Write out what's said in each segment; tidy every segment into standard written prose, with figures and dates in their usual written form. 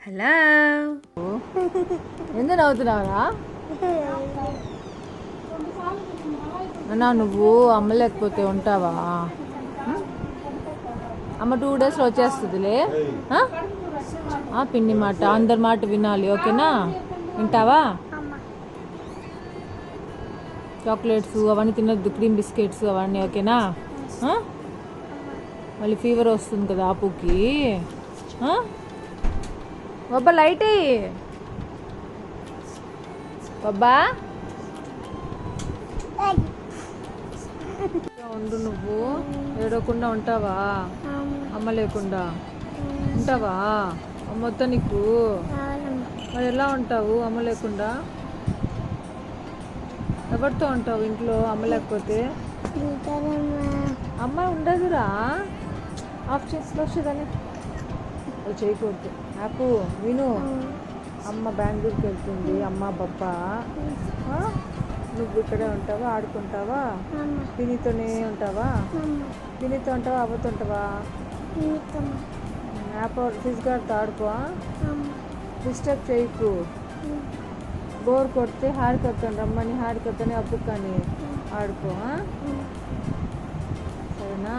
Hello ఎందుకు నవ్వుతున్నావురా అన్నా? నువ్వు అమ్మ లేకపోతే ఉంటావా? అమ్మ 2 డేస్లో వచ్చేస్తుందిలే. పిన్ని మాట అందరి మాట వినాలి, ఓకేనా? వింటావా? చాక్లెట్స్ అవన్నీ తినొద్దు, క్రీమ్ బిస్కెట్స్ అవన్నీ, ఓకేనా? మళ్ళీ ఫీవర్ వస్తుంది కదా ఆపుకి. బాబా లైట్ బాబా ఉండు, నువ్వు ఏడవకుండా ఉంటావా? అమ్మ లేకుండా ఉంటావా? అమ్మ వద్దా నీకు? మరి ఎలా ఉంటావు అమ్మ లేకుండా? ఎవరితో ఉంటావు ఇంట్లో అమ్మ లేకపోతే? అమ్మ ఉండదురా. ఆఫ్ చేసి వచ్చేదాన్ని అది చేయకూడదు. నాకు విను, అమ్మ బెంగళూరుకి వెళ్తుంది, అమ్మ బాబా. నువ్వు ఇక్కడే ఉంటావా? ఆడుకుంటావా? పినితోనే ఉంటావా? పినితో ఉంటావా? అవ్వతో ఉంటావా? ఫిజ్ గారితో ఆడుకో, డిస్టర్బ్ చేయకు. బోర్ కొడితే హారికత్తాను రమ్మని, హారికత్తని అప్పు కానీ ఆడుకో, సరేనా?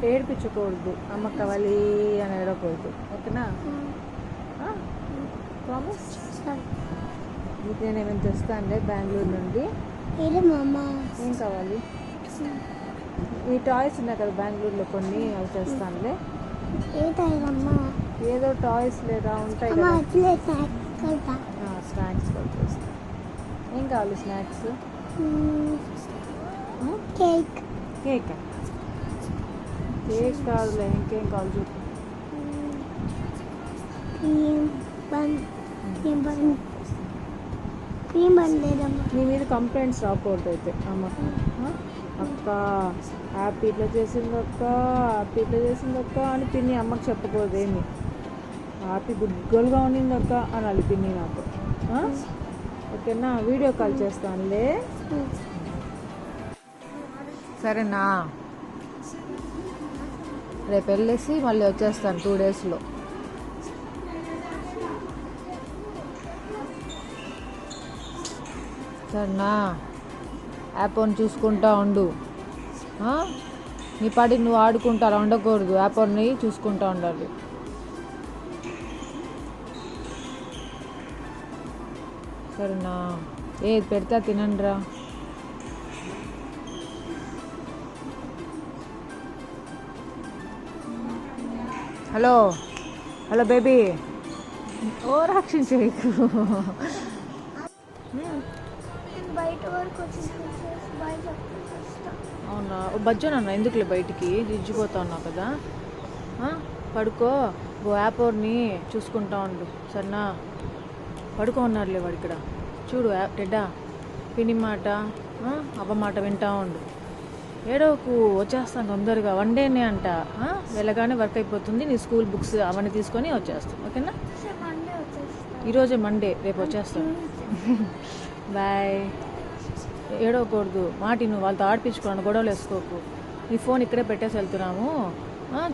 ఏడిపించకూడదు, అమ్మ కావాలి అని ఏడకూడదు, ఓకేనా? ప్రామిస్? నీకు నేను ఏమైనా తెస్తానులే బెంగళూరు నుండి. ఏం కావాలి? ఈ టాయ్స్ ఉన్నాయి కదా బెంగళూరులో కొన్ని, అవి తెస్తానులే. ఏదో టాయ్స్ లేదా ఉంటాయి కదా, స్నాక్స్ కూడా తెస్తాను. ఏం కావాలి స్నాక్స్? కేక్. కేకా? కేక్ కాదులే, ఇంకేం కావాలి చెప్పు. నీ మీద కంప్లైంట్స్ రాకూడదు అయితే అమ్మ. అక్క హ్యాపీ ఇట్లా చేసింది అక్క, హ్యాపీ ఇట్లా చేసింది అక్క అని పిన్ని అమ్మకి చెప్పకూడదు. ఏమి హ్యాపీ గుడ్గోలుగా ఉండింది అక్క అనాలి పిన్ని నాకు, ఓకేనా? వీడియో కాల్ చేస్తానులే, సరేనా? రేపు వెళ్ళేసి మళ్ళీ వచ్చేస్తాను 2 డేస్లో. సరేనా? యాప్ ఆన్ చూసుకుంటా ఉండు. నీ పాటికి నువ్వు ఆడుకుంటా అలా ఉండకూడదు, యాప్ ఆన్ని చూసుకుంటా ఉండాలి, సరేనా? ఏది పెడతా తినండిరా. హలో హలో బేబీ, ఓ రక్షణ చేయకు. అవునా? బజ్జోనన్నా ఎందుకులే బయటికి, దిజ్జిపోతా ఉన్నావు కదా. పడుకో, ఓ యాప్ ఓర్ని చూసుకుంటా ఉండు, సరేనా? పడుకో ఉన్నారులే వాడు ఇక్కడ, చూడు టెడ్డా, పిన్ని మాట అవ్వ మాట వింటా ఉండు. ఏడవకు, వచ్చేస్తాను తొందరగా. 1 డేనే అంట, వెళ్ళగానే వర్క్ అయిపోతుంది. నీ స్కూల్ బుక్స్ అవన్నీ తీసుకొని వచ్చేస్తాను, ఓకేనా? ఈరోజే మండే, రేపు వచ్చేస్తాను. బాయ్. ఏడవకూడదు, మాటి నువ్వు వాళ్ళతో ఆడిపించుకోండి, గొడవలు వేసుకోకు. నీ ఫోన్ ఇక్కడే పెట్టేసి వెళ్తున్నాము,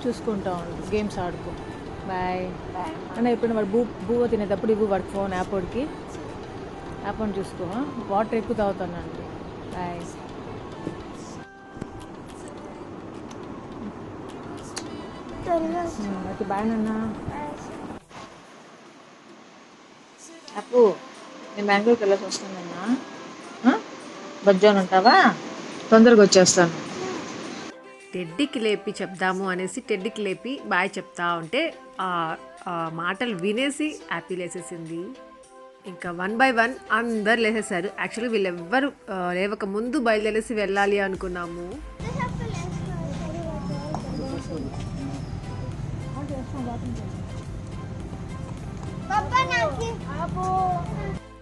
చూసుకుంటా ఉండు, గేమ్స్ ఆడుకో. బాయ్ అన్న. ఎప్పుడైనా వాడు బువ్వ తినేటప్పుడు ఇవ్వు వాడికి ఫోన్, యాప్కి యాప్ అని చూసుకో. వాటర్ ఎక్కువ తాగుతానండి. బాయ్. ఓకే బాయ్ నాన్న. అప్పు, నేను బెంగళూరుకి వెళ్ళేసి వస్తానన్నా. బజ్జోని ఉంటావా? తొందరగా వచ్చేస్తాను. టెడ్డీకి లేపి చెప్దాము అనేసి టెడ్డీకి లేపి బాయ్ చెప్తా ఉంటే మాటలు వినేసి హ్యాపీ లేసేసింది. ఇంకా 1 by 1 అందరు లేసేసారు. యాక్చువల్లీ వీళ్ళెవ్వరు లేవక ముందు బయలుదేరేసి వెళ్ళాలి అనుకున్నాము.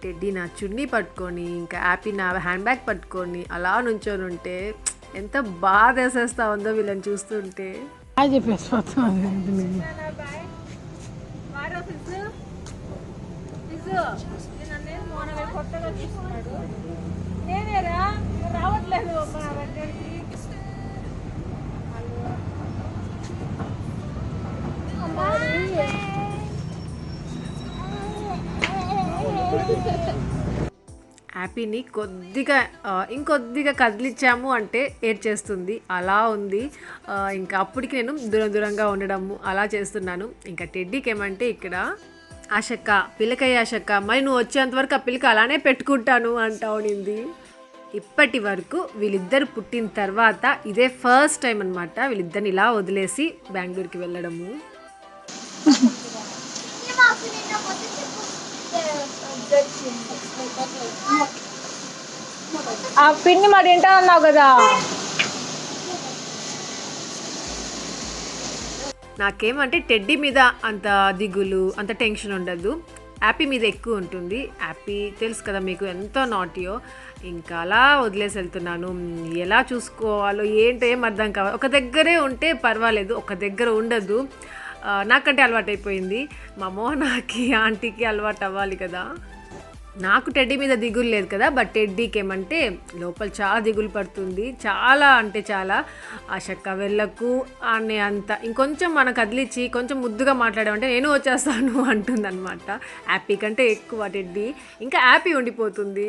టెడ్డీ నా చున్నీ పట్టుకొని, ఇంకా హ్యాపీ నా హ్యాండ్ బ్యాగ్ పట్టుకొని అలా నుంచొని ఉంటే ఎంత బాధ వేసేస్తా ఉందో వీళ్ళని చూస్తుంటే. రావట్లేదు హ్యాపీని కొద్దిగా ఇంకొద్దిగా కదిలిచ్చాము అంటే ఏడ్చేస్తుంది, అలా ఉంది. ఇంకా అప్పటికి నేను దూరంగా ఉండడము అలా చేస్తున్నాను. ఇంకా టెడ్డీకి ఏమంటే ఇక్కడ ఆశక్క పిల్లకయ్య ఆశక్క, మరి నువ్వు వచ్చేంతవరకు ఆ పిల్లక అలానే పెట్టుకుంటాను అంటా ఉన్నింది. ఇప్పటి వరకు వీళ్ళిద్దరు పుట్టిన తర్వాత ఇదే ఫస్ట్ టైం అనమాట వీళ్ళిద్దరిని ఇలా వదిలేసి బెంగళూరుకి వెళ్ళడము. ఆ పిన్ని మరి తింటా అన్నావు కదా. నాకేమంటే టెడ్డీ మీద అంత దిగులు అంత టెన్షన్ ఉండదు, హ్యాపీ మీద ఎక్కువ ఉంటుంది. హ్యాపీ తెలుసు కదా మీకు ఎంతో నాటియో. ఇంకా అలా వదిలేసి వెళ్తున్నాను. ఎలా చూసుకోవాలో ఏంటో ఏం అర్థం కావాలి. ఒక దగ్గరే ఉంటే పర్వాలేదు, ఒక దగ్గర ఉండదు. నాకంటే అలవాటు అయిపోయింది, మా మోహనాకి ఆంటీకి అలవాటు అవ్వాలి కదా. నాకు టెడ్డీ మీద దిగులు లేదు కదా, బట్ టెడ్డీకి ఏమంటే లోపల చాలా దిగులు పడుతుంది, చాలా అంటే చాలా. ఆశక్క వెళ్ళకు అనే అంత ఇంకొంచెం మనం కదిలిచ్చి కొంచెం ముద్దుగా మాట్లాడామంటే నేను వచ్చేస్తాను అంటుంది అనమాట. హ్యాపీ కంటే ఎక్కువ టెడ్డీ, ఇంకా హ్యాపీ ఉండిపోతుంది.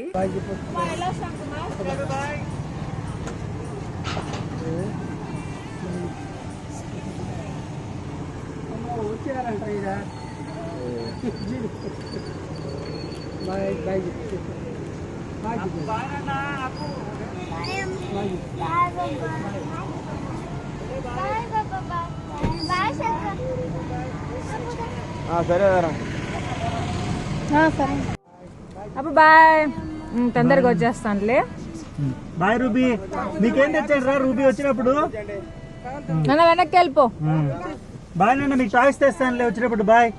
సరే అప్పుడు బాయ్, తొందరగా వచ్చేస్తానులే. బాయ్ రూబీ, నీకేం తెచ్చాడు రా రూబీ వచ్చినప్పుడు? నన్ను వెనక్కి వెళ్ళిపో. బాయ్ నాన్న, మీకు టాయ్స్ తెస్తానులే వచ్చినప్పుడు. బాయ్,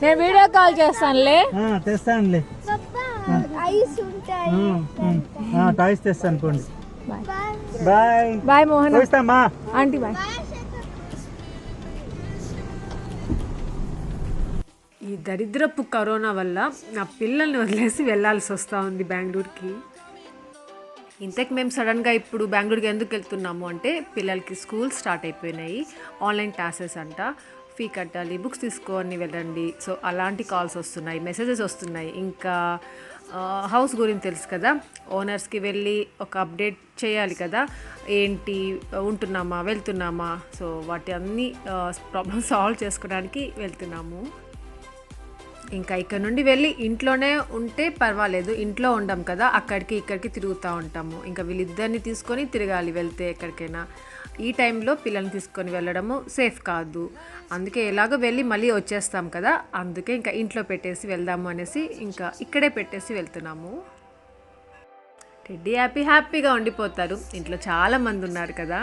నేను వీడియో కాల్ చేస్తానులే. తెస్తానులే, టాయ్స్ తెస్తాను పోండి. బాయ్ బాయ్ మోహన్, వస్తామా ఆంటీ బాయ్. ఈ దరిద్రపు కరోనా వల్ల నా పిల్లల్ని వదిలేసి వెళ్ళాల్సి వస్తూ ఉంది బెంగళూరుకి. ఇంతకు మేము సడన్గా ఇప్పుడు బెంగళూరుకి ఎందుకు వెళ్తున్నాము అంటే పిల్లలకి స్కూల్ స్టార్ట్ అయిపోయినాయి, ఆన్లైన్ క్లాసెస్ అంట, ఫీ కట్టాలి, బుక్స్ తీసుకొని వెళ్ళండి. సో అలాంటి కాల్స్ వస్తున్నాయి, మెసేజెస్ వస్తున్నాయి. ఇంకా హౌస్ గురించి తెలుసు కదా, ఓనర్స్కి వెళ్ళి ఒక అప్డేట్ చేయాలి కదా, ఏంటి ఉంటున్నామా వెళ్తున్నామా. సో వాటి అన్ని ప్రాబ్లమ్స్ సాల్వ్ చేసుకోవడానికి వెళ్తున్నాము. ఇంకా ఇక్కడ నుండి వెళ్ళి ఇంట్లోనే ఉంటే పర్వాలేదు, ఇంట్లో ఉండం కదా, అక్కడికి ఇక్కడికి తిరుగుతూ ఉంటాము. ఇంకా వీళ్ళిద్దరిని తీసుకొని తిరగాలి వెళ్తే ఎక్కడికైనా. ఈ టైంలో పిల్లల్ని తీసుకొని వెళ్ళడము సేఫ్ కాదు, అందుకే ఎలాగో వెళ్ళి మళ్ళీ వచ్చేస్తాం కదా, అందుకే ఇంకా ఇంట్లో పెట్టేసి వెళ్దాము అనేసి ఇంకా ఇక్కడే పెట్టేసి వెళ్తున్నాము. టెడ్డీ హ్యాపీగా ఉండిపోతారు, ఇంట్లో చాలామంది ఉన్నారు కదా,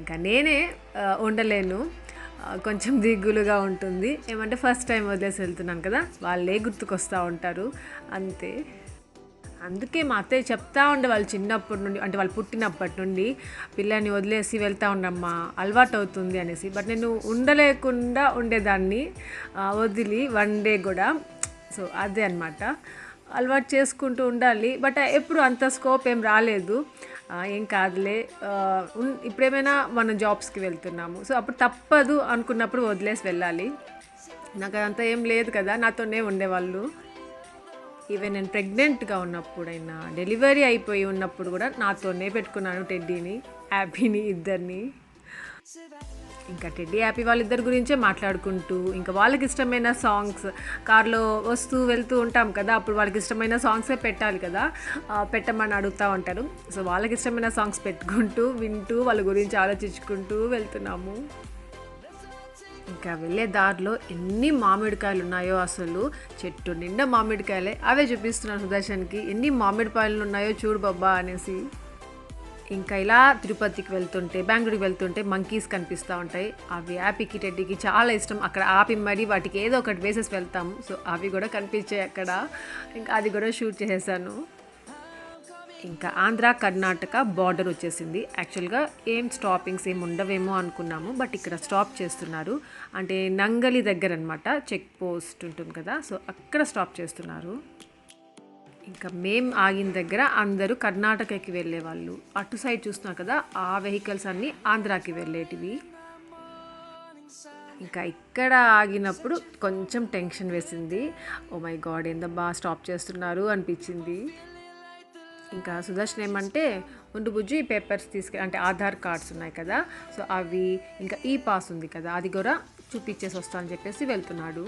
ఇంకా నేనే ఉండలేను, కొంచెం దిగులుగా ఉంటుంది. ఏమంటే ఫస్ట్ టైం వదిలేసి వెళ్తున్నాను కదా, వాళ్ళే గుర్తుకొస్తూ ఉంటారు అంతే. అందుకే మా అత్తయ్య చెప్తా ఉండే వాళ్ళు చిన్నప్పటి నుండి, అంటే వాళ్ళు పుట్టినప్పటి నుండి పిల్లని వదిలేసి వెళ్తూ ఉండమ్మా అలవాటు అవుతుంది అనేసి. బట్ నేను ఉండలేకుండా ఉండేదాన్ని వదిలి వన్ డే కూడా. సో అదే అనమాట, అలవాటు చేసుకుంటూ ఉండాలి. బట్ ఎప్పుడు అంత స్కోప్ ఏం రాలేదు, ఏం కాదులే, ఇప్పుడేమైనా మనం జాబ్స్కి వెళ్తున్నాము, సో అప్పుడు తప్పదు అనుకున్నప్పుడు వదిలేసి వెళ్ళాలి. నాకు అదంతా ఏం లేదు కదా, నాతోనే ఉండేవాళ్ళు. ఈవెన్ నేను ప్రెగ్నెంట్గా ఉన్నప్పుడైనా, డెలివరీ అయిపోయి ఉన్నప్పుడు కూడా నాతోనే పెట్టుకున్నాను టెడ్డీని, హ్యాపీని, ఇద్దరిని. ఇంకా టెడ్డీ హ్యాపీ వాళ్ళిద్దరి గురించే మాట్లాడుకుంటూ, ఇంకా వాళ్ళకి ఇష్టమైన సాంగ్స్ కార్లో వస్తూ వెళ్తూ ఉంటాం కదా, అప్పుడు వాళ్ళకి ఇష్టమైన సాంగ్సే పెట్టాలి కదా, పెట్టమని అడుగుతూ ఉంటారు. సో వాళ్ళకి ఇష్టమైన సాంగ్స్ పెట్టుకుంటూ వింటూ వాళ్ళ గురించి ఆలోచించుకుంటూ వెళ్తున్నాము. ఇంకా వెళ్ళే దారిలో ఎన్ని మామిడికాయలు ఉన్నాయో, అసలు చెట్టు నిండా మామిడికాయలే. అవే చూపిస్తున్నాను సుదర్శన్కి, ఎన్ని మామిడికాయలు ఉన్నాయో చూడు బాబా అనేసి. ఇంకా ఇలా తిరుపతికి వెళ్తుంటే, బెంగళూరుకి వెళ్తుంటే మంకీస్ కనిపిస్తూ ఉంటాయి. అవి హ్యాపీకి టెడ్డీకి చాలా ఇష్టం. అక్కడ ఆపి మరి వాటికి ఏదో ఒకటి వేసేసి వెళ్తాము. సో అవి కూడా కనిపించాయి అక్కడ, ఇంకా అది కూడా షూట్ చేసేసాను. ఇంకా ఆంధ్ర కర్ణాటక బార్డర్ వచ్చేసింది. యాక్చువల్గా ఏం స్టాపింగ్స్ ఏమి ఉండవేమో అనుకున్నాము, బట్ ఇక్కడ స్టాప్ చేస్తున్నారు. అంటే నంగలి దగ్గర అనమాట, చెక్ పోస్ట్ ఉంటుంది కదా, సో అక్కడ స్టాప్ చేస్తున్నారు. ఇంకా మేము ఆగిన దగ్గర అందరూ కర్ణాటకకి వెళ్ళేవాళ్ళు. అటు సైడ్ చూస్తున్నారు కదా, ఆ వెహికల్స్ అన్నీ ఆంధ్రాకి వెళ్ళేటివి. ఇంకా ఇక్కడ ఆగినప్పుడు కొంచెం టెన్షన్ వేసింది. ఓ మై గాడ్, ఎంత బాగా స్టాప్ చేస్తున్నారు అనిపించింది. ఇంకా సుదర్శన్ ఏమంటే, ఉండు బుజ్జి ఈ పేపర్స్ అంటే ఆధార్ కార్డ్స్ ఉన్నాయి కదా, సో అవి ఇంకా ఈ పాస్ ఉంది కదా, అది కూడా చూపించేసి వస్తా అని చెప్పేసి వెళ్తున్నాడు.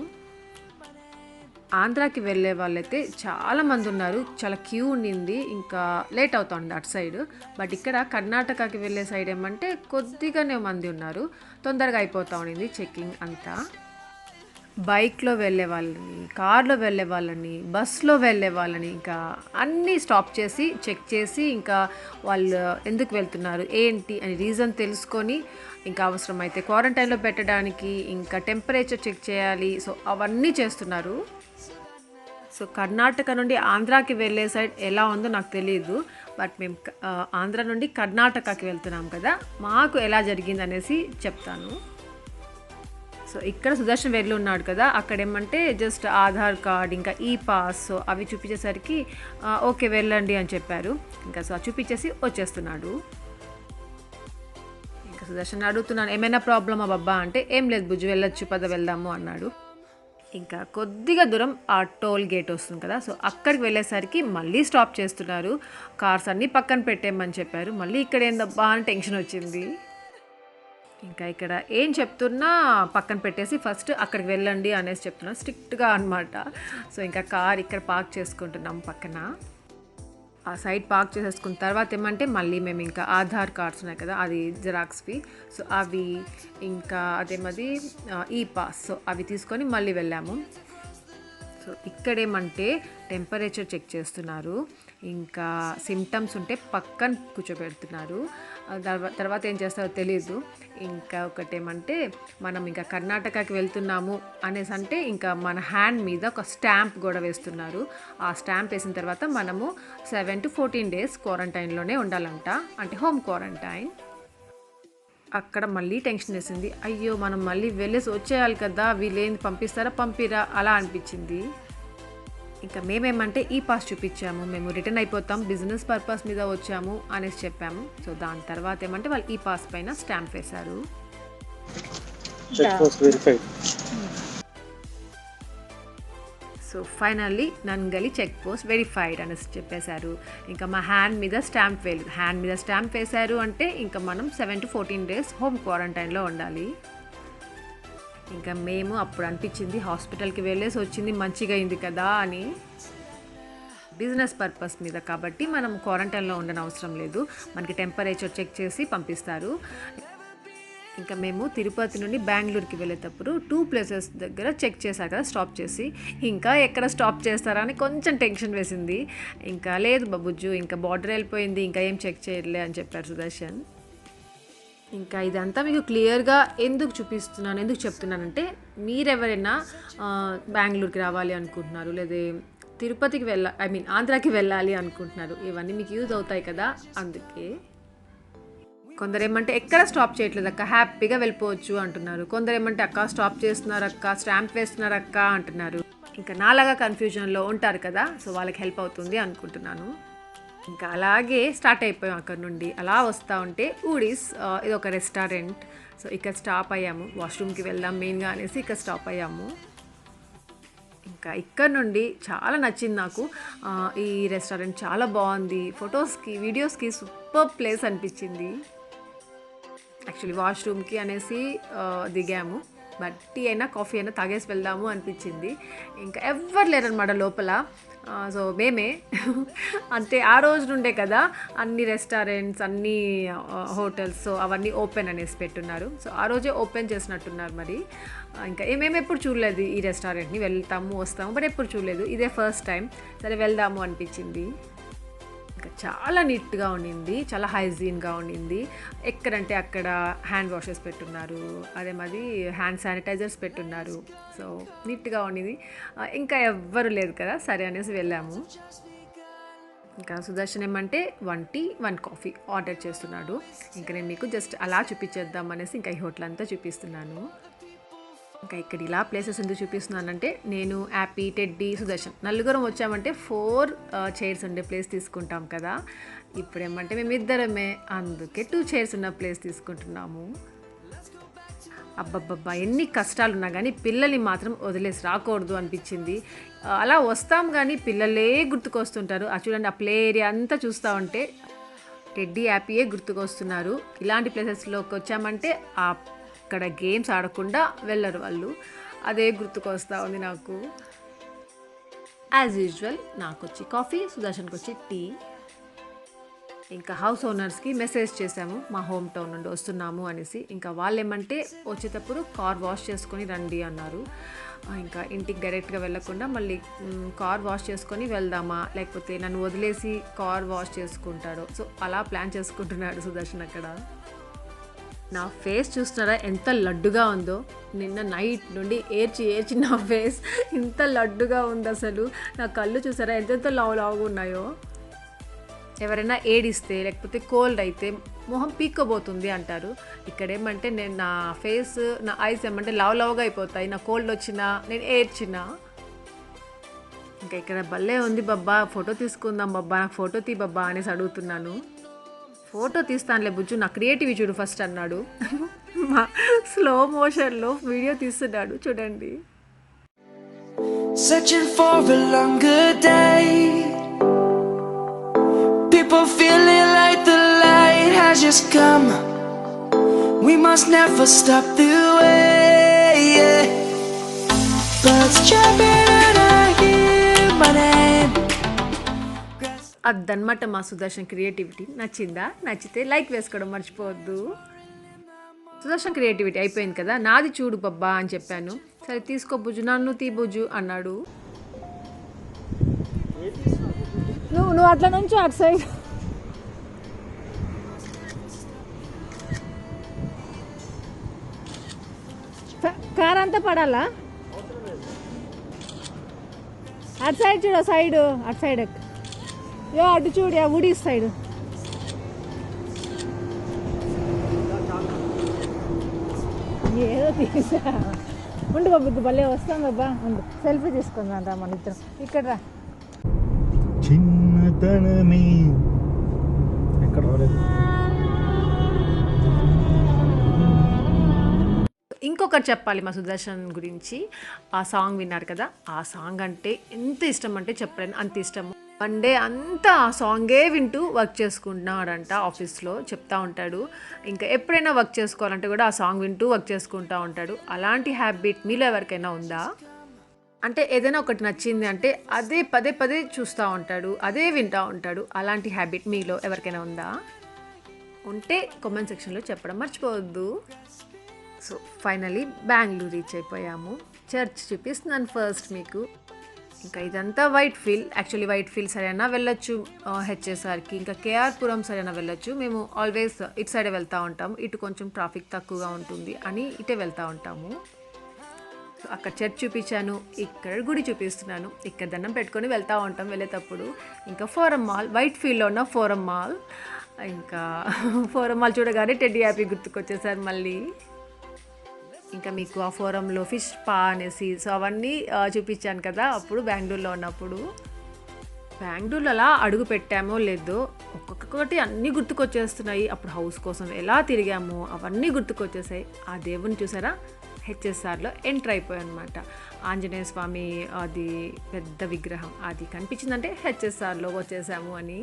ఆంధ్రాకి వెళ్ళే వాళ్ళైతే చాలామంది ఉన్నారు, చాలా క్యూ ఉండింది, ఇంకా లేట్ అవుతుంది అటు సైడ్. బట్ ఇక్కడ కర్ణాటకకి వెళ్ళే సైడ్ ఏమంటే కొద్దిగానే మంది ఉన్నారు, తొందరగా అయిపోతూ ఉండింది చెక్కింగ్ అంతా. బైక్లో వెళ్ళే వాళ్ళని, కార్లో వెళ్ళే వాళ్ళని, బస్లో వెళ్ళే వాళ్ళని ఇంకా అన్నీ స్టాప్ చేసి చెక్ చేసి ఇంకా వాళ్ళు ఎందుకు వెళ్తున్నారు ఏంటి అని రీజన్ తెలుసుకొని ఇంకా అవసరమైతే క్వారంటైన్లో పెట్టడానికి ఇంకా టెంపరేచర్ చెక్ చేయాలి, సో అవన్నీ చేస్తున్నారు. సో కర్ణాటక నుండి ఆంధ్రాకి వెళ్ళే సైడ్ ఎలా ఉందో నాకు తెలియదు, బట్ మేము ఆంధ్ర నుండి కర్ణాటకకి వెళ్తున్నాం కదా, మాకు ఎలా జరిగింది అనేసి చెప్తాను. సో ఇక్కడ సుదర్శన్ వెళ్ళి ఉన్నాడు కదా, అక్కడ ఏమంటే జస్ట్ ఆధార్ కార్డ్ ఇంకా ఈ పాస్, సో అవి చూపించేసరికి ఓకే వెళ్ళండి అని చెప్పారు. ఇంకా సో చూపించేసి వచ్చేస్తున్నాడు. ఇంకా సుదర్శన్ అడుగుతున్నాను, ఏమైనా ప్రాబ్లమా బాబా అంటే, ఏం లేదు బుజ్జి వెళ్ళొచ్చు పద వెళ్దాము అన్నాడు. ఇంకా కొద్దిగా దూరం ఆ టోల్ గేట్ వస్తుంది కదా, సో అక్కడికి వెళ్ళేసరికి మళ్ళీ స్టాప్ చేస్తున్నారు. కార్స్ అన్నీ పక్కన పెట్టేయమని చెప్పారు. మళ్ళీ ఇక్కడ ఏందబ్బా అని టెన్షన్ వచ్చింది. ఇంకా ఇక్కడ ఏం చెప్తున్నా పక్కన పెట్టేసి ఫస్ట్ అక్కడికి వెళ్ళండి అనేసి చెప్తున్నారు స్ట్రిక్ట్గా అనమాట. సో ఇంకా కార్ ఇక్కడ పార్క్ చేసుకుంటున్నాం పక్కన. ఆ సైడ్ పార్క్ చేసేసుకున్న తర్వాత ఏమంటే మళ్ళీ మేము ఇంకా ఆధార్ కార్డ్స్ ఉన్నాయి కదా, అది జిరాక్స్వి, సో అవి ఇంకా అదేమది ఈ పాస్, సో అవి తీసుకొని మళ్ళీ వెళ్ళాము. సో ఇక్కడేమంటే టెంపరేచర్ చెక్ చేస్తున్నారు, ఇంకా సిమ్టమ్స్ ఉంటే పక్కన కూర్చోబెడుతున్నారు. తర్వాత ఏం చేస్తారో తెలీదు. ఇంకా ఒకటేమంటే మనం ఇంకా కర్ణాటకకి వెళ్తున్నాము అనేసి అంటే ఇంకా మన హ్యాండ్ మీద ఒక స్టాంప్ కూడా వేస్తున్నారు. ఆ స్టాంప్ వేసిన తర్వాత మనము 7 to 14 days క్వారంటైన్లోనే ఉండాలంట, అంటే హోమ్ క్వారంటైన్. అక్కడ మళ్ళీ టెన్షన్ వేసింది, అయ్యో మనం మళ్ళీ వెళ్ళేసి వచ్చేయాలి కదా, వీళ్ళేంది పంపిస్తారా పంపిరా అలా అనిపించింది. ఇంకా మేమేమంటే ఈ పాస్ చూపించాము, మేము రిటర్న్ అయిపోతాం, బిజినెస్ పర్పస్ మీద వచ్చాము అనేసి చెప్పాము. సో దాని తర్వాత ఏమంటే వాళ్ళు ఈ పాస్ పైన స్టాంప్ వేశారు. So finally Nangali check post verified అనేసి చెప్పేశారు. ఇంకా మా హ్యాండ్ మీద స్టాంప్ వేయలేదు, హ్యాండ్ మీద స్టాంప్ వేశారు అంటే ఇంకా మనం 7 to 14 days హోమ్ క్వారంటైన్లో ఉండాలి. ఇంకా మేము అప్పుడు అనిపించింది హాస్పిటల్కి వెళ్ళేసి వచ్చింది మంచిగా అయింది కదా అని. బిజినెస్ పర్పస్ మీద కాబట్టి మనం క్వారంటైన్లో ఉండని అవసరం లేదు, మనకి టెంపరేచర్ చెక్ చేసి పంపిస్తారు. ఇంకా మేము తిరుపతి నుండి బెంగళూరుకి వెళ్ళేటప్పుడు 2 places దగ్గర చెక్ చేశారు కదా స్టాప్ చేసి, ఇంకా ఎక్కడ స్టాప్ చేస్తారా అని కొంచెం టెన్షన్ వేసింది. ఇంకా లేదు బాబుజ్జు, ఇంకా బార్డర్ వెళ్ళిపోయింది, ఇంకా ఏం చెక్ చేయలే అని చెప్పారు సుదర్శన్. ఇంకా ఇదంతా మీకు క్లియర్గా ఎందుకు చెప్తున్నానంటే, మీరెవరైనా బెంగళూరుకి రావాలి అనుకుంటున్నారు, లేదా తిరుపతికి ఆంధ్రాకి వెళ్ళాలి అనుకుంటున్నారు, ఇవన్నీ మీకు యూజ్ అవుతాయి కదా, అందుకే. కొందరు ఏమంటే ఎక్కడ స్టాప్ చేయట్లేదు అక్క, హ్యాపీగా వెళ్ళిపోవచ్చు అంటున్నారు. కొందరు ఏమంటే అక్క స్టాప్ చేస్తున్నారు అక్క, స్టాంప్ వేస్తున్నారు అక్క అంటున్నారు. ఇంకా నాలాగా కన్ఫ్యూజన్లో ఉంటారు కదా, సో వాళ్ళకి హెల్ప్ అవుతుంది అనుకుంటున్నాను. ఇంకా అలాగే స్టార్ట్ అయిపోయాం. అక్కడ నుండి అలా వస్తూ ఉంటే ఊడీస్, ఇది ఒక రెస్టారెంట్, సో ఇక్కడ స్టాప్ అయ్యాము, వాష్రూమ్కి వెళ్దాం మెయిన్గా అనేసి ఇక్కడ స్టాప్ అయ్యాము. ఇంకా ఇక్కడ నుండి చాలా నచ్చింది నాకు ఈ రెస్టారెంట్, చాలా బాగుంది, ఫొటోస్కి వీడియోస్కి సూపర్ ప్లేస్ అనిపించింది. యాక్చువల్లీ వాష్రూమ్కి అనేసి దిగాము, బట్ టీ అయినా కాఫీ అయినా తాగేసి వెళ్దాము అనిపించింది. ఇంకా ఎవ్వరు లేరనమాట లోపల, సో మేమే అంటే ఆ రోజు నుండే కదా అన్ని రెస్టారెంట్స్ అన్ని హోటల్స్, సో అవన్నీ ఓపెన్ అనేసి పెట్టున్నారు, సో ఆ రోజే ఓపెన్ చేసినట్టున్నారు. మరి ఇంకా మేము ఎప్పుడు చూడలేదు ఈ రెస్టారెంట్ని, వెళ్తాము వస్తాము బట్ ఎప్పుడు చూడలేదు, ఇదే ఫస్ట్ టైం, సరే వెళ్దాము అనిపించింది. ఇంకా చాలా నీట్గా ఉండింది, చాలా హైజీన్గా ఉండింది. ఎక్కడంటే అక్కడ హ్యాండ్ వాషెస్ పెట్టున్నారు, అదే మాది హ్యాండ్ శానిటైజర్స్ పెట్టున్నారు, సో నీట్గా ఉండింది. ఇంకా ఎవ్వరు లేదు కదా, సరే అనేసి వెళ్ళాము. ఇంకా సుదర్శన్ ఏమంటే 1 tea 1 coffee ఆర్డర్ చేస్తున్నాడు. ఇంకా నేను మీకు జస్ట్ అలా చూపించేద్దాం అనేసి ఇంకా ఈ హోటల్ అంతా చూపిస్తున్నాను. ఇంకా ఇక్కడ ఇలా ప్లేసెస్ ఎందుకు చూపిస్తున్నానంటే, నేను హ్యాపీ, టెడ్డీ, సుదర్శన్ నలుగురం వచ్చామంటే 4 chairs ఉండే ప్లేస్ తీసుకుంటాం కదా, ఇప్పుడేమంటే మేము ఇద్దరమే, అందుకే 2 chairs ఉన్న ప్లేస్ తీసుకుంటున్నాము. అబ్బబ్బబ్బా ఎన్ని కష్టాలున్నా కానీ పిల్లల్ని మాత్రం వదిలేసి రాకూడదు అనిపించింది. అలా వస్తాం కానీ పిల్లలే గుర్తుకొస్తుంటారు. చూడండి, ఆ ప్లే ఏరియా అంతా చూస్తూ ఉంటే టెడ్డీ హ్యాపీయే గుర్తుకొస్తున్నారు. ఇలాంటి ప్లేసెస్లోకి వచ్చామంటే అక్కడ గేమ్స్ ఆడకుండా వెళ్ళరు వాళ్ళు. అదే గుర్తుకొస్తూ ఉంది నాకు. యాజ్ యూజువల్ నాకు వచ్చి కాఫీ, సుదర్శన్కి వచ్చి టీ. ఇంకా హౌస్ ఓనర్స్కి మెసేజ్ చేశాము మా హోమ్ టౌన్ నుండి వస్తున్నాము అనేసి. ఇంకా వాళ్ళు ఏమంటే వచ్చేటప్పుడు కార్ వాష్ చేసుకొని రండి అన్నారు. ఇంకా ఇంటికి డైరెక్ట్గా వెళ్ళకుండా మళ్ళీ కార్ వాష్ చేసుకొని వెళ్దామా, లేకపోతే నన్ను వదిలేసి కార్ వాష్ చేసుకుంటాడో, సో అలా ప్లాన్ చేసుకుంటున్నాడు సుదర్శన్ అక్కడ. నా ఫేస్ చూస్తున్నారా ఎంత లడ్డుగా ఉందో. నిన్న నైట్ నుండి ఏడ్చి నా ఫేస్ ఇంత లడ్డుగా ఉంది. అసలు నా కళ్ళు చూసారా ఎంతెంత లావుగా ఉన్నాయో. ఎవరైనా ఏడిస్తే లేకపోతే కోల్డ్ అయితే మొహం పీక్కోబోతుంది అంటారు. ఇక్కడేమంటే నేను నా ఫేస్, నా ఐస్ ఏమంటే లావుగా అయిపోతాయి. నా కోల్డ్ వచ్చినా, నేను ఏడ్చినా. ఇంకా ఇక్కడ భలే ఉంది బాబ్బా, ఫోటో తీసుకుందాం బాబ్బా, నాకు ఫోటో తీ బాబ్బా అనేసి అడుగుతున్నాను. ఫోటో తీస్తానులే బుజ్జు, నా క్రియేటివ్ చూడు ఫస్ట్ అన్నాడు. మా స్లో మోషన్లో వీడియో తీస్తున్నాడు చూడండి. Searching for a longer day, people feeling like the light has just come. We must never stop the way, yeah. Birds chirping and I hear my name. అదనమాట మా Sudarshan creativity. నచ్చితే like వేసుకోవడం మర్చిపోవద్దు. Sudarshan creativity అయిపోయింది కదా, నాది చూడు బబ్బా అని చెప్పాను. సరే తీసుకో బుజ్జు, నన్ను తీ బుజ్జు అన్నాడు. నువ్వు అట్లా నుంచి అటు సైడ్. కార్ అంతా పడాలా? అటు సైడ్ చూడు, అటు సైడ్ అటు చూడు, ఉడి సైడ్. ఏదో తీసా ఉండు బాబు, భలే వస్తాం బాబా, ఉండు సెల్ఫీ తీసుకుందాం రా మన ఇద్దరం. ఇక్కడ రా. చిన్నతనమే ఎక్కడ రాలేదు. ఇంకొకటి చెప్పాలి మా సుదర్శన్ గురించి. ఆ సాంగ్ విన్నారు కదా, ఆ సాంగ్ అంటే ఎంత ఇష్టం అంటే చెప్పలేను, అంత ఇష్టము. వన్ డే అంతా ఆ సాంగే వింటూ వర్క్ చేసుకుంటున్నాడంట ఆఫీస్లో, చెప్తా ఉంటాడు. ఇంకా ఎప్పుడైనా వర్క్ చేసుకోవాలంటే కూడా ఆ సాంగ్ వింటూ వర్క్ చేసుకుంటూ ఉంటాడు. అలాంటి హ్యాబిట్ మీలో ఎవరికైనా ఉందా? అంటే ఏదైనా ఒకటి నచ్చింది అంటే అదే పదే చూస్తూ ఉంటాడు, అదే వింటూ ఉంటాడు. అలాంటి హ్యాబిట్ మీలో ఎవరికైనా ఉందా? ఉంటే కామెంట్ సెక్షన్లో చెప్పడం మర్చిపోవద్దు. సో ఫైనలీ బెంగళూరు రీచ్ అయిపోయాము. చర్చ్ చూపిస్తున్నాను ఫస్ట్ మీకు. ఇంకా ఇదంతా white field. Actually white field సరైనా వెళ్ళొచ్చు హెచ్ఎస్ఆర్కి, ఇంకా కేఆర్పురం సరైనా వెళ్ళొచ్చు. మేము ఆల్వేస్ ఇటు సైడే వెళ్తూ ఉంటాము. ఇటు కొంచెం ట్రాఫిక్ తక్కువగా ఉంటుంది అని ఇటే వెళ్తూ ఉంటాము. సో అక్కడ చర్చ్ చూపించాను, ఇక్కడ గుడి చూపిస్తున్నాను. ఇక్కడ దండం పెట్టుకొని వెళ్తూ ఉంటాం వెళ్ళేటప్పుడు. ఇంకా ఫోరం మాల్, వైట్ ఫీల్డ్లో ఉన్న ఫోరం మాల్. ఇంకా ఫోరం మాల్ చూడగానే టెడ్డీ హ్యాపీ గుర్తుకొచ్చేసారు మళ్ళీ. ఇంకా మీకు ఆ ఫోరంలో ఫిష్ పా అనేసి, సో అవన్నీ చూపించాను కదా అప్పుడు బెంగళూరులో ఉన్నప్పుడు. బెంగళూరులో అలా అడుగు పెట్టామో లేదో ఒక్కొక్కటి అన్నీ గుర్తుకొచ్చేస్తున్నాయి. అప్పుడు హౌస్ కోసం ఎలా తిరిగామో అవన్నీ గుర్తుకొచ్చేసాయి. ఆ దేవుని చూసారా, హెచ్ఎస్ఆర్లో ఎంటర్ అయిపోయాయి అనమాట. ఆంజనేయ స్వామి అది పెద్ద విగ్రహం అది కనిపించిందంటే హెచ్ఎస్ఆర్లో వచ్చేసాము అని.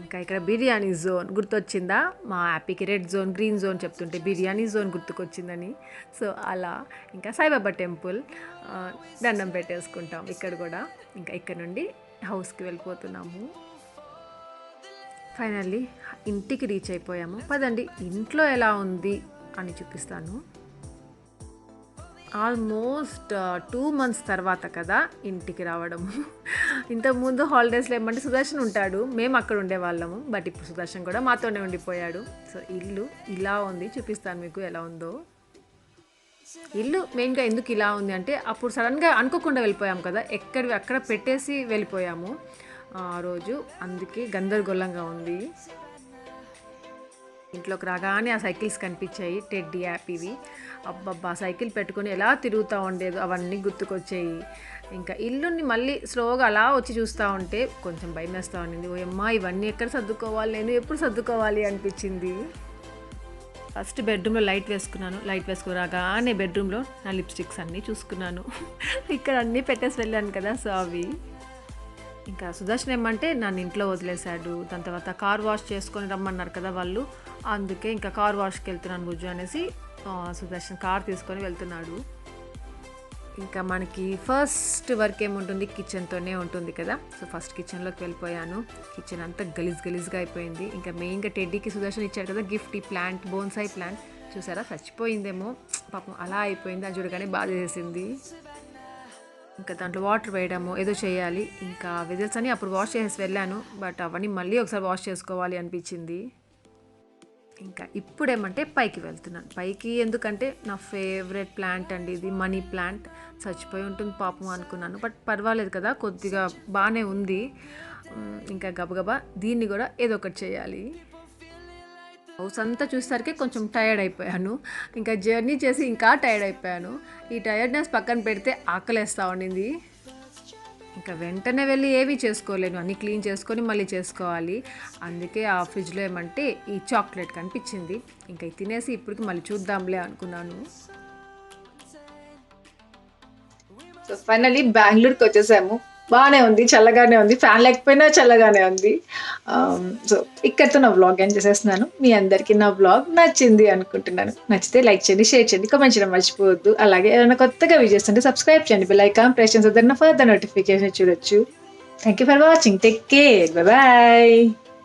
ఇంకా ఇక్కడ బిర్యానీ జోన్ గుర్తొచ్చిందా? మా హ్యాపీకి రెడ్ జోన్, గ్రీన్ జోన్ చెప్తుంటే బిర్యానీ జోన్ గుర్తుకొచ్చిందని. సో అలా ఇంకా సాయిబాబా టెంపుల్ దండం పెట్టేసుకుంటాం ఇక్కడ కూడా. ఇంకా ఇక్కడ నుండి హౌస్కి వెళ్ళిపోతున్నాము. ఫైనల్లీ ఇంటికి రీచ్ అయిపోయాము. పదండి ఇంట్లో ఎలా ఉంది అని చూపిస్తాను. ఆల్మోస్ట్ 2 months తర్వాత కదా ఇంటికి రావడము. ఇంతకుముందు హాలిడేస్లో ఏమంటే సుదర్శన్ ఉంటాడు, మేము అక్కడ ఉండేవాళ్ళము. బట్ ఇప్పుడు సుదర్శన్ కూడా మాతోనే ఉండిపోయాడు. సో ఇల్లు ఇలా ఉంది, చూపిస్తాను మీకు ఎలా ఉందో. ఇల్లు మెయిన్గా ఎందుకు ఇలా ఉంది అంటే అప్పుడు సడన్గా అనుకోకుండా వెళ్ళిపోయాము కదా, ఎక్కడివి అక్కడ పెట్టేసి వెళ్ళిపోయాము ఆ రోజు, అందుకే గందరగోళంగా ఉంది. ఇంట్లోకి రాగానే ఆ సైకిల్స్ కనిపించాయి, టెడ్డీ హ్యాపీవి. అబ్బబ్బా సైకిల్ పెట్టుకొని ఎలా తిరుగుతూ ఉండేది అవన్నీ గుర్తుకొచ్చాయి. ఇంకా ఇల్లుని మళ్ళీ స్లోగా అలా వచ్చి చూస్తూ ఉంటే కొంచెం భయం వేస్తూ ఉండింది. ఓ అమ్మా ఇవన్నీ ఎక్కడ సర్దుకోవాలి, నేను ఎప్పుడు సర్దుకోవాలి అనిపించింది. ఫస్ట్ బెడ్రూమ్లో లైట్ వేసుకున్నాను. లైట్ వేసుకురాగానే బెడ్రూమ్లో నా లిప్స్టిక్స్ అన్నీ చూసుకున్నాను. ఇక్కడ అన్నీ పెట్టేసి వెళ్ళాను కదా, సో అవి ఇంకా సుదర్శన్ ఏమంటే నన్ను ఇంట్లో వదిలేశాడు. దాని తర్వాత కార్ వాష్ చేసుకొని రమ్మన్నారు కదా వాళ్ళు, అందుకే ఇంకా కార్ వాష్కి వెళ్తున్నాను బుజ్జు అనేసి సుదర్శన్ కార్ తీసుకొని వెళ్తున్నాడు. ఇంకా మనకి ఫస్ట్ వర్క్ ఏముంటుంది, కిచెన్తోనే ఉంటుంది కదా. సో ఫస్ట్ కిచెన్లోకి వెళ్ళిపోయాను. కిచెన్ అంతా గలీజ్గా అయిపోయింది. ఇంకా మెయిన్గా టెడ్డీకి సుదర్శన్ ఇచ్చాడు కదా గిఫ్ట్, ఈ ప్లాంట్, బోన్సాయి ప్లాంట్ చూసారా, చచ్చిపోయిందేమో పాపం, అలా అయిపోయింది. అది చూడగానే బాధ చేసింది. ఇంకా దాంట్లో వాటర్ వేయడము ఏదో చేయాలి. ఇంకా వెజల్స్ అని అప్పుడు వాష్ చేసి వెళ్ళాను, బట్ అవన్నీ మళ్ళీ ఒకసారి వాష్ చేసుకోవాలి అనిపించింది. ఇంకా ఇప్పుడేమంటే పైకి వెళ్తున్నాను. పైకి ఎందుకంటే నా ఫేవరెట్ ప్లాంట్ అండి ఇది, మనీ ప్లాంట్. చచ్చిపోయి ఉంటుంది పాపం అనుకున్నాను, బట్ పర్వాలేదు కదా, కొద్దిగా బాగానే ఉంది. ఇంకా గబగబా దీన్ని కూడా ఏదో ఒకటి చేయాలి. హౌస్ అంతా చూసేసరికి కొంచెం టైర్డ్ అయిపోయాను. ఇంకా జర్నీ చేసి ఇంకా టైర్డ్ అయిపోయాను. ఈ టైర్డ్నెస్ పక్కన పెడితే ఆకలేస్తూ ఉండింది. ఇంకా వెంటనే వెళ్ళి ఏవి చేసుకోలేను, అన్నీ క్లీన్ చేసుకొని మళ్ళీ చేసుకోవాలి. అందుకే ఆ ఫ్రిడ్జ్లో ఏమంటే ఈ చాక్లెట్ కనిపించింది. ఇంకా ఇది తినేసి ఇప్పటికి మళ్ళీ చూద్దాంలే అనుకున్నాను. సో ఫైనల్లీ బెంగళూరుకి వచ్చేసాము. బాగానే ఉంది, చల్లగానే ఉంది, ఫ్యాన్ లేకపోయినా చల్లగానే ఉంది. సో ఇక్కడితో నా వ్లాగ్ ఎండ్ చేసేస్తున్నాను. మీ అందరికీ నా వ్లాగ్ నచ్చింది అనుకుంటున్నాను. నచ్చితే లైక్ చేయండి, షేర్ చేయండి, కామెంట్ చేయడం మర్చిపోవద్దు. అలాగే ఏమైనా కొత్తగా వీడియోస్ చేస్తుంటే సబ్స్క్రైబ్ చేయండి, బెల్ ఐకాన్ ప్రెస్ చేసిన ఫర్దర్ నోటిఫికేషన్ చూడొచ్చు. Thank you for watching. Take care, bye.